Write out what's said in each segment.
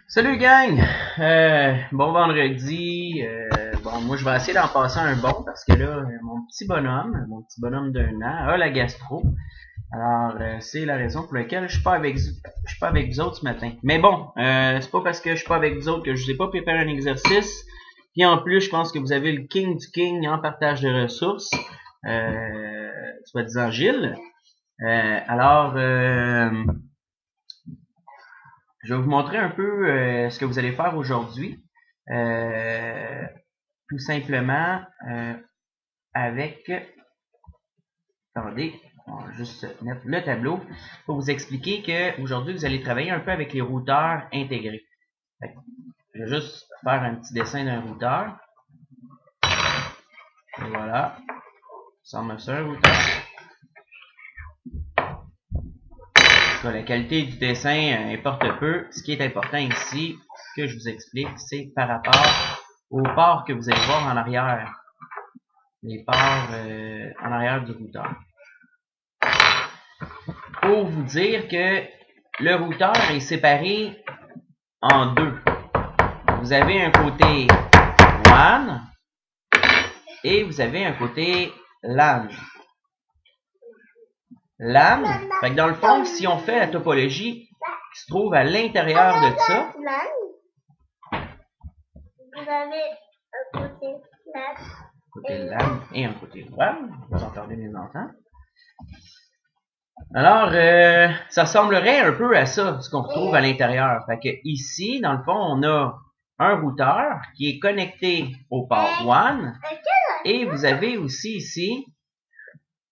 Salut gang! Bon vendredi. Bon, moi je vais essayer d'en passer un bon parce que là, mon petit bonhomme d'un an, a la gastro. Alors, c'est la raison pour laquelle je suis pas avec vous autres ce matin. Mais bon, c'est pas parce que je suis pas avec vous autres que je vous ai pas préparé un exercice. Puis en plus, je pense que vous avez le king du king en partage de ressources, soi-disant Gilles. Alors, je vais vous montrer un peu ce que vous allez faire aujourd'hui. Euh, Tout simplement avec... Attendez, on va juste mettre le tableau pour vous expliquer que aujourd'hui vous allez travailler un peu avec les routeurs intégrés. Je vais juste faire un petit dessin d'un routeur. Et voilà. Ça ressemble à ça, un routeur. La qualité du dessin importe peu. Ce qui est important ici, que je vous explique, c'est par rapport aux ports que vous allez voir en arrière. Les ports en arrière du routeur. Pour vous dire que le routeur est séparé en deux. Vous avez un côté WAN et vous avez un côté LAN. LAN, fait que dans le fond, si on fait la topologie qui se trouve à l'intérieur de ça, vous avez un côté LAN et un côté WAN. Vous entendez mes enfants. Alors, ça ressemblerait un peu à ça, ce qu'on retrouve à l'intérieur. Fait que ici, dans le fond, on a un routeur qui est connecté au port WAN. Et vous avez aussi ici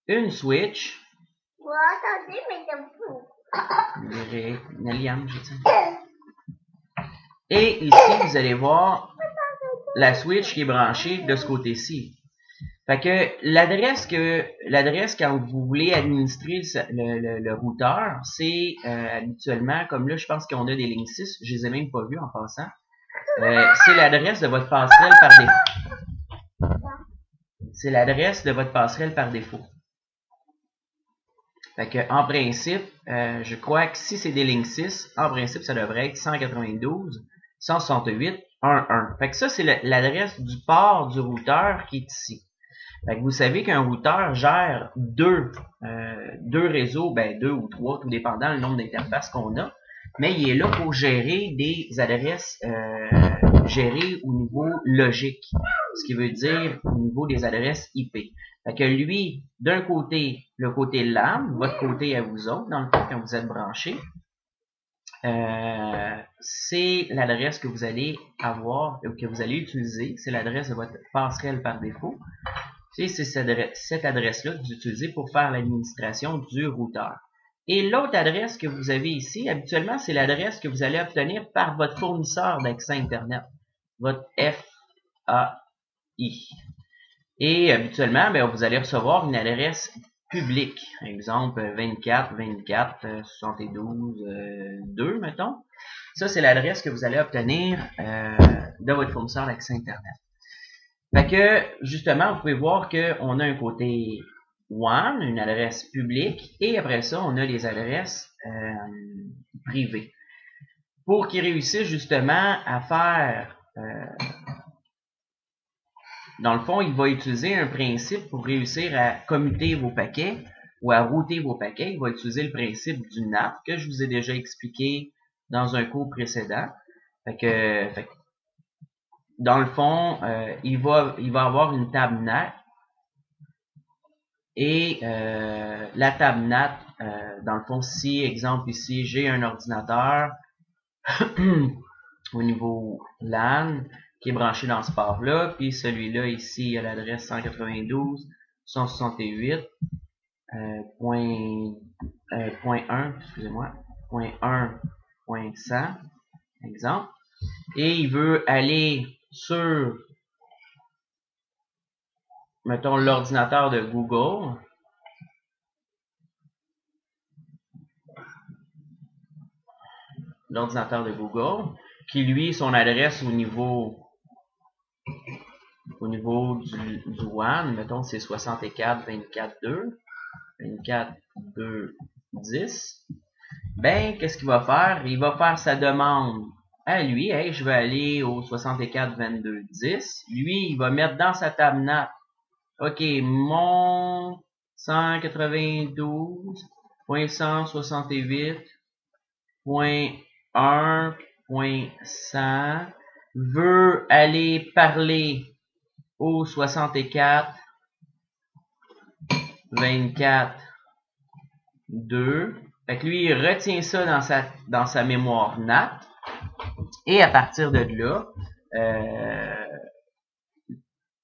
une switch. Vous entendez, mais et ici, vous allez voir la switch qui est branchée de ce côté-ci. Fait que l'adresse quand vous voulez administrer le routeur, c'est habituellement, comme là, je pense qu'on a des lignes 6, je les ai même pas vues en passant. C'est l'adresse de votre passerelle par défaut. C'est l'adresse de votre passerelle par défaut. Fait que, en principe, je crois que si c'est des lignes 6, en principe, ça devrait être 192, 168, 11. Fait que ça, c'est l'adresse du port du routeur qui est ici. Fait que vous savez qu'un routeur gère deux réseaux, ben deux ou trois, tout dépendant le nombre d'interfaces qu'on a. Mais il est là pour gérer des adresses gérées au niveau logique. Ce qui veut dire au niveau des adresses IP. Fait que lui, d'un côté, le côté LAN, votre côté à vous autres, dans le cas quand vous êtes branchés, c'est l'adresse que vous allez avoir, que vous allez utiliser. C'est l'adresse de votre passerelle par défaut. Et c'est cette adresse-là que vous utilisez pour faire l'administration du routeur. Et l'autre adresse que vous avez ici, habituellement, c'est l'adresse que vous allez obtenir par votre fournisseur d'accès Internet, votre FAI. Et habituellement, ben, vous allez recevoir une adresse publique, exemple 24, 24, 72, 2, mettons. Ça, c'est l'adresse que vous allez obtenir de votre fournisseur d'accès Internet. Fait que, justement, vous pouvez voir qu'on a un côté WAN, une adresse publique, et après ça, on a les adresses privées. Pour qu'ils réussissent justement à faire, dans le fond, il va utiliser un principe pour réussir à commuter vos paquets ou à router vos paquets. Il va utiliser le principe du NAT que je vous ai déjà expliqué dans un cours précédent. Fait que dans le fond, il va avoir une table NAT. Et la table NAT, dans le fond, si, exemple ici, j'ai un ordinateur au niveau LAN qui est branché dans ce port-là, puis celui-là ici a l'adresse 192, 168, point 1, excusez-moi, point 1, point 100, exemple, et il veut aller sur, mettons, l'ordinateur de Google. L'ordinateur de Google, qui lui, son adresse au niveau du WAN, mettons, c'est 64, 24, 2, 24, 2, 10. ben, qu'est-ce qu'il va faire? Il va faire sa demande à lui. Hey, je veux aller au 64 22 10. Lui, il va mettre dans sa table NAT. OK, mon 192.168.1.100 veut aller parler au 64 24 2. Fait que lui, il retient ça dans sa mémoire NAT. Et à partir de là,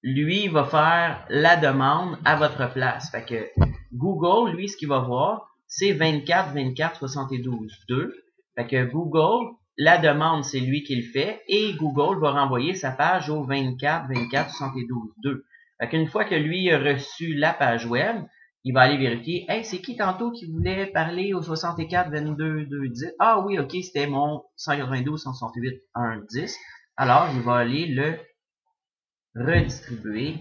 lui, il va faire la demande à votre place. Fait que Google, lui, ce qu'il va voir, c'est 24, 24, 72, 2. Fait que Google, la demande, c'est lui qui le fait. Et Google va renvoyer sa page au 24, 24, 72, 2. Fait qu'une fois que lui a reçu la page web, il va aller vérifier. Hey, c'est qui tantôt qui voulait parler au 64, 22, 2, 10? Ah oui, ok, c'était mon 192, 168, 1, 10. Alors, il va aller le redistribuer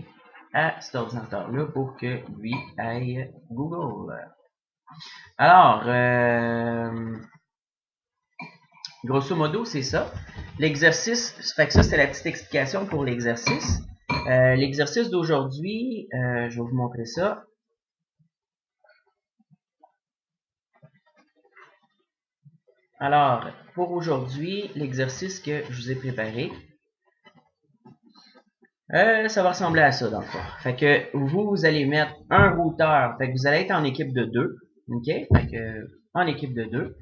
à cet ordinateur-là pour que lui aille Google. Alors, grosso modo, c'est ça. L'exercice, fait que ça, c'était la petite explication pour l'exercice. L'exercice d'aujourd'hui, je vais vous montrer ça. Alors, pour aujourd'hui, l'exercice que je vous ai préparé, ça va ressembler à ça dans le fond. Fait que vous allez mettre un routeur, fait que vous allez être en équipe de 2, ok? Fait que en équipe de 2.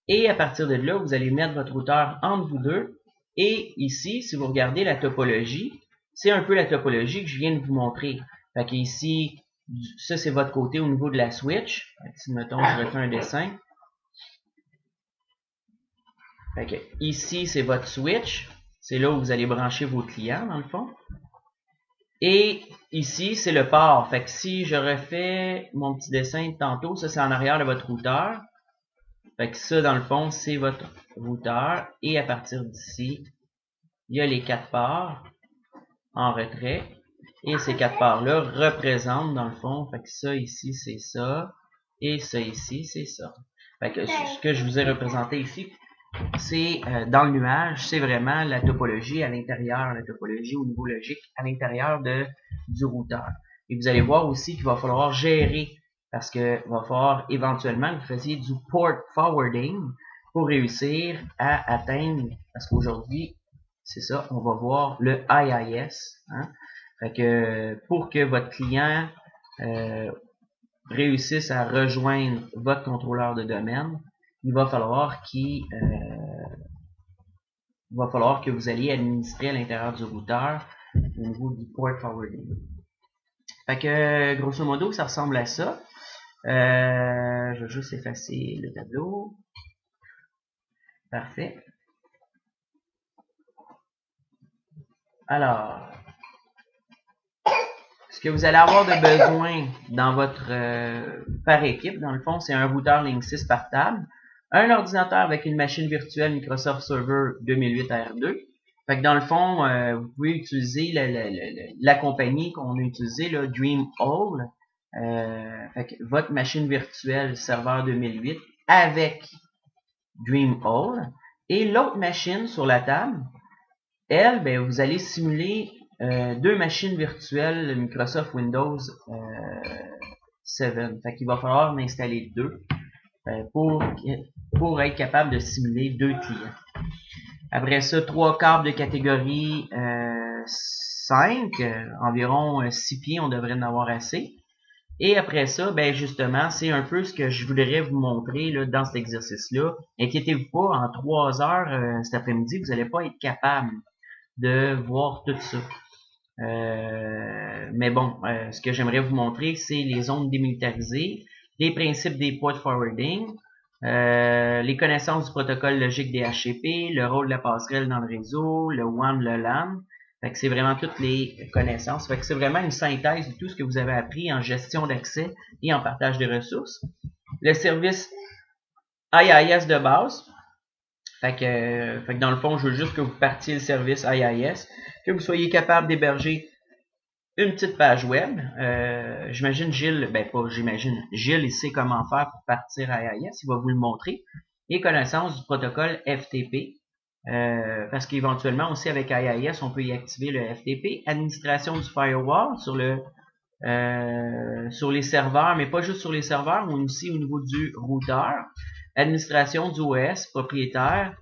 Et à partir de là, vous allez mettre votre routeur entre vous deux. Et ici, si vous regardez la topologie, c'est un peu la topologie que je viens de vous montrer. Fait que ici, ça c'est votre côté au niveau de la switch. Fait que si mettons je refais un dessin. Fait que ici c'est votre switch. C'est là où vous allez brancher vos clients dans le fond. Et ici, c'est le port. Fait que si je refais mon petit dessin de tantôt, ça c'est en arrière de votre routeur. Fait que ça, dans le fond, c'est votre routeur. Et à partir d'ici, il y a les 4 ports en retrait. Et ces 4 ports-là représentent, dans le fond, fait que ça ici, c'est ça. Et ça ici, c'est ça. Fait que ce que je vous ai représenté ici, c'est dans le nuage, c'est vraiment la topologie à l'intérieur, la topologie au niveau logique à l'intérieur du routeur. Et vous allez voir aussi qu'il va falloir gérer, parce que va falloir éventuellement que vous fassiez du port forwarding pour réussir à atteindre, parce qu'aujourd'hui, c'est ça, on va voir le IIS. Hein? Fait que pour que votre client réussisse à rejoindre votre contrôleur de domaine, il va falloir que vous alliez administrer à l'intérieur du routeur au niveau du port forwarding. Fait que grosso modo, ça ressemble à ça. Je vais juste effacer le tableau. Parfait. Alors, ce que vous allez avoir de besoin dans votre par équipe, dans le fond, c'est un routeur Linksys par table, un ordinateur avec une machine virtuelle Microsoft Server 2008 R2. Fait que dans le fond, vous pouvez utiliser la compagnie qu'on a utilisée, là, DreamHall. Fait que votre machine virtuelle serveur 2008 avec DreamHall. Et l'autre machine sur la table, elle, ben, vous allez simuler 2 machines virtuelles Microsoft Windows 7. Fait qu'il va falloir en installer 2 pour être capable de simuler 2 clients. Après ça, 3 câbles de catégorie 5, environ 6 pieds, on devrait en avoir assez. Et après ça, ben justement, c'est un peu ce que je voudrais vous montrer là, dans cet exercice-là. Inquiétez-vous pas, en 3 heures cet après-midi, vous n'allez pas être capable de voir tout ça. Mais bon, ce que j'aimerais vous montrer, c'est les zones démilitarisées, les principes des port forwarding, les connaissances du protocole logique DHCP, le rôle de la passerelle dans le réseau, le WAN, le LAN. Fait que c'est vraiment toutes les connaissances. Fait que c'est vraiment une synthèse de tout ce que vous avez appris en gestion d'accès et en partage des ressources. Le service IIS de base. Fait que dans le fond, je veux juste que vous partiez le service IIS, que vous soyez capable d'héberger une petite page web. J'imagine Gilles, ben pas j'imagine, Gilles il sait comment faire pour partir IIS, il va vous le montrer. et connaissance du protocole FTP. Parce qu'éventuellement aussi avec IIS, on peut y activer le FTP. Administration du firewall sur les serveurs, mais pas juste sur les serveurs, mais aussi au niveau du routeur. Administration du OS propriétaire,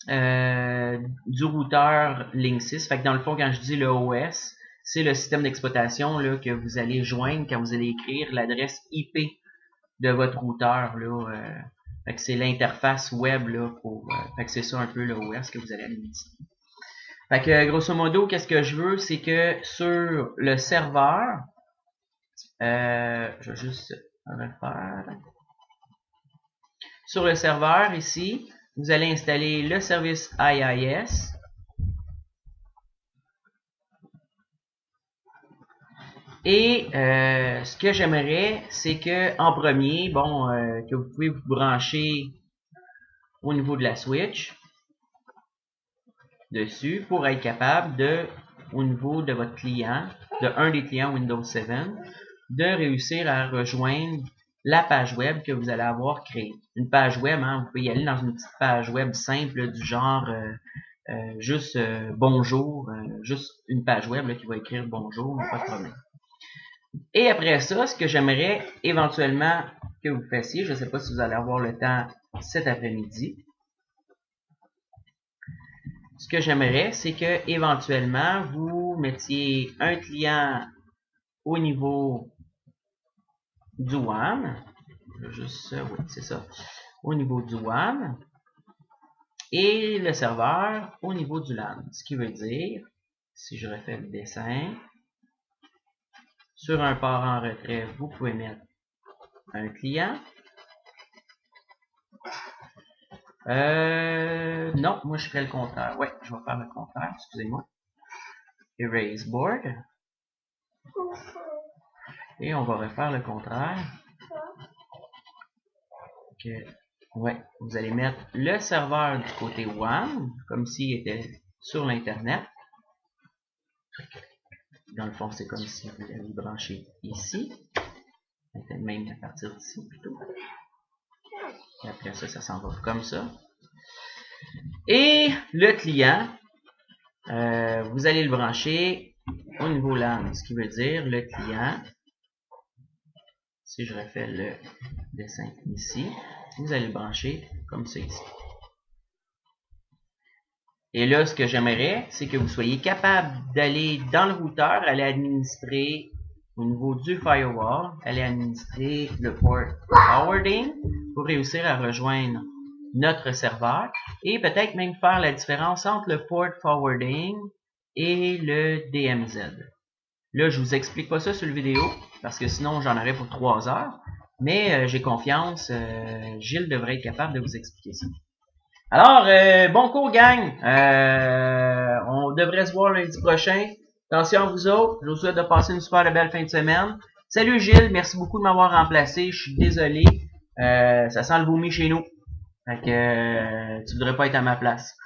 du routeur Linksys. Fait que dans le fond, quand je dis le OS, c'est le système d'exploitation là que vous allez joindre quand vous allez écrire l'adresse IP de votre routeur là. Fait que c'est l'interface web là pour. Fait que c'est ça un peu le OS que vous allez administrer. Fait que grosso modo, qu'est-ce que je veux, c'est que sur le serveur, je vais juste refaire. Sur le serveur ici, vous allez installer le service IIS. Et ce que j'aimerais, c'est que en premier, bon, que vous pouvez vous brancher au niveau de la switch dessus pour être capable de, au niveau de votre client, de un des clients Windows 7, de réussir à rejoindre la page web que vous allez avoir créée. Une page web, hein, vous pouvez y aller dans une petite page web simple du genre juste bonjour, juste une page web là, qui va écrire bonjour, pas de problème. Et après ça, ce que j'aimerais éventuellement que vous fassiez, je ne sais pas si vous allez avoir le temps cet après-midi, ce que j'aimerais, c'est que éventuellement vous mettiez un client au niveau du WAN, juste oui, c'est ça, au niveau du WAN, et le serveur au niveau du LAN. Ce qui veut dire, si je refais le dessin, sur un port en retrait, vous pouvez mettre un client. Non, moi je ferais le contraire. Ouais, je vais faire le contraire, excusez-moi. Erase board. Et on va refaire le contraire. Okay. Ouais, vous allez mettre le serveur du côté WAN, comme s'il était sur l'Internet. Dans le fond, c'est comme si vous l'aviez branché ici. Même à partir d'ici plutôt. Et après ça, ça s'en va comme ça. Et le client, vous allez le brancher au niveau LAN, ce qui veut dire le client, si je refais le dessin ici, vous allez le brancher comme ça ici. Et là, ce que j'aimerais, c'est que vous soyez capable d'aller dans le routeur, aller administrer au niveau du firewall, aller administrer le port forwarding pour réussir à rejoindre notre serveur et peut-être même faire la différence entre le port forwarding et le DMZ. Là, je vous explique pas ça sur la vidéo parce que sinon j'en aurais pour 3 heures, mais j'ai confiance, Gilles devrait être capable de vous expliquer ça. Alors, bon cours gang, on devrait se voir lundi prochain. Attention à vous autres, je vous souhaite de passer une super belle fin de semaine. Salut Gilles, merci beaucoup de m'avoir remplacé, je suis désolé, ça sent le vomi chez nous. Fait que tu voudrais pas être à ma place.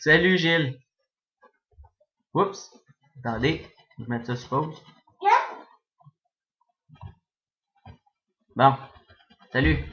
Salut Gilles. Oups. Attendez, je vais mettre ça sur pause. Bon. Salut.